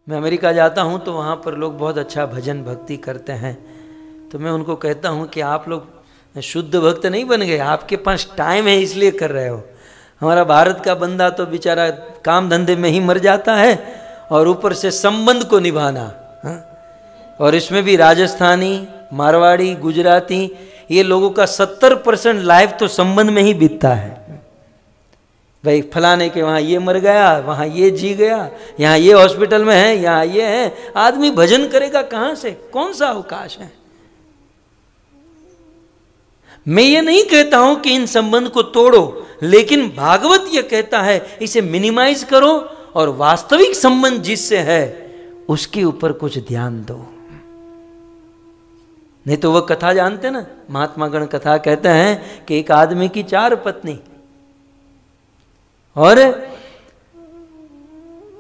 मैं अमेरिका जाता हूँ तो वहाँ पर लोग बहुत अच्छा भजन भक्ति करते हैं, तो मैं उनको कहता हूँ कि आप लोग शुद्ध भक्त नहीं बन गए, आपके पास टाइम है इसलिए कर रहे हो। हमारा भारत का बंदा तो बेचारा काम धंधे में ही मर जाता है और ऊपर से संबंध को निभाना। और इसमें भी राजस्थानी, मारवाड़ी, गुजराती, ये लोगों का 70% लाइफ तो संबंध में ही बीतता है। भाई फलाने के वहाँ ये मर गया, वहाँ ये जी गया, यहाँ ये हॉस्पिटल में है, यहाँ ये है। आदमी भजन करेगा कहाँ से? कौन सा अवकाश है? मैं ये नहीं कहता हूं कि इन संबंध को तोड़ो, लेकिन भागवत ये कहता है इसे मिनिमाइज करो और वास्तविक संबंध जिससे है उसके ऊपर कुछ ध्यान दो। नहीं तो वह कथा जानते ना, महात्मा गण कथा कहते हैं कि एक आदमी की 4 पत्नी, और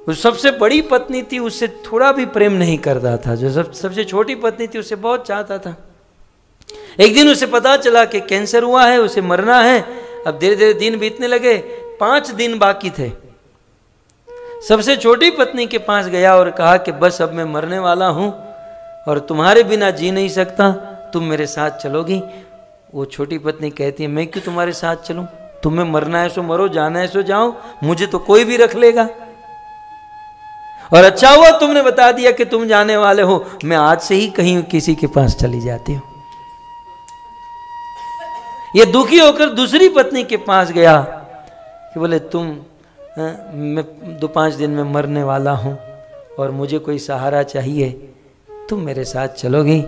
उस सबसे बड़ी पत्नी थी उससे थोड़ा भी प्रेम नहीं करता था, जो सबसे छोटी पत्नी थी उससे बहुत चाहता था। एक दिन उसे पता चला कि कैंसर हुआ है, उसे मरना है। अब धीरे धीरे दिन बीतने लगे, 5 दिन बाकी थे। सबसे छोटी पत्नी के पास गया और कहा कि बस अब मैं मरने वाला हूं और तुम्हारे बिना जी नहीं सकता, तुम मेरे साथ चलोगी? वो छोटी पत्नी कहती है मैं क्यों तुम्हारे साथ चलूं, तुम्हें मरना है सो मरो, जाना है सो जाओ, मुझे तो कोई भी रख लेगा। और अच्छा हुआ तुमने बता दिया कि तुम जाने वाले हो, मैं आज से ही कहीं किसी के पास चली जाती हूं। ये दुखी होकर दूसरी पत्नी के पास गया कि बोले मैं 2-5 दिन में मरने वाला हूं और मुझे कोई सहारा चाहिए, तुम मेरे साथ चलोगी?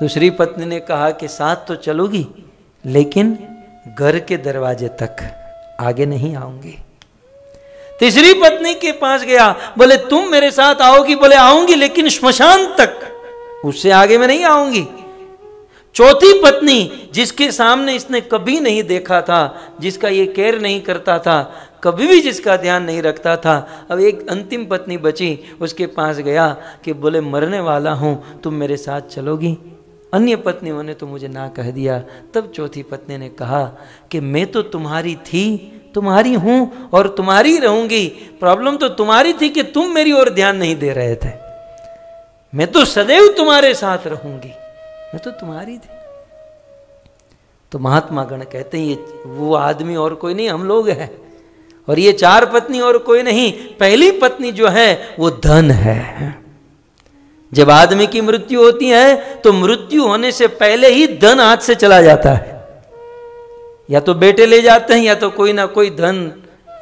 दूसरी पत्नी ने कहा कि साथ तो चलोगी लेकिन घर के दरवाजे तक, आगे नहीं आऊंगी। तीसरी पत्नी के पास गया, बोले तुम मेरे साथ आओगी? बोले आऊंगी लेकिन श्मशान तक, उससे आगे मैं नहीं आऊंगी। चौथी पत्नी जिसके सामने इसने कभी नहीं देखा था, जिसका ये केयर नहीं करता था, कभी भी जिसका ध्यान नहीं रखता था, अब एक अंतिम पत्नी बची, उसके पास गया कि बोले मरने वाला हूं, तुम मेरे साथ चलोगी? अन्य पत्नियों ने तो मुझे ना कह दिया। तब चौथी पत्नी ने कहा कि मैं तो तुम्हारी थी, तुम्हारी हूं और तुम्हारी रहूंगी। प्रॉब्लम तो तुम्हारी थी कि तुम मेरी ओर ध्यान नहीं दे रहे थे। मैं तो सदैव तुम्हारे साथ रहूंगी, मैं तो तुम्हारी थी। तो महात्मा गण कहते हैं ये वो आदमी और कोई नहीं, हम लोग हैं। और ये 4 पत्नी और कोई नहीं। पहली पत्नी जो है वो धन है। जब आदमी की मृत्यु होती है तो मृत्यु होने से पहले ही धन हाथ से चला जाता है। या तो बेटे ले जाते हैं या तो कोई ना कोई धन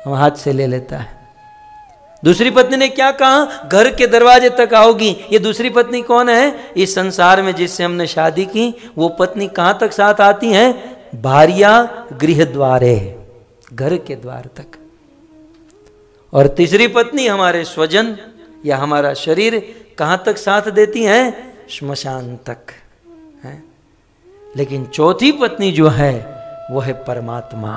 हाथ से ले लेता है। दूसरी पत्नी ने क्या कहा? घर के दरवाजे तक आओगी। ये दूसरी पत्नी कौन है? इस संसार में जिससे हमने शादी की वो पत्नी कहां तक साथ आती है? भार्या गृह द्वारे, घर के द्वार तक। और तीसरी पत्नी हमारे स्वजन या हमारा शरीर कहां तक साथ देती हैं? श्मशान तक है। लेकिन चौथी पत्नी जो है वो है परमात्मा।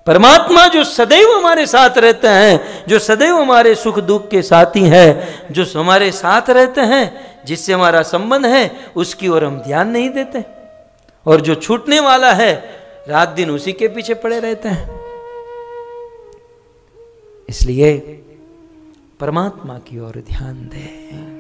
परमात्मा जो सदैव हमारे साथ रहते हैं, जो सदैव हमारे सुख दुख के साथी हैं, जो हमारे साथ रहते हैं, जिससे हमारा संबंध है, उसकी ओर हम ध्यान नहीं देते। और जो छूटने वाला है रात दिन उसी के पीछे पड़े रहते हैं। इसलिए परमात्मा की ओर ध्यान दें।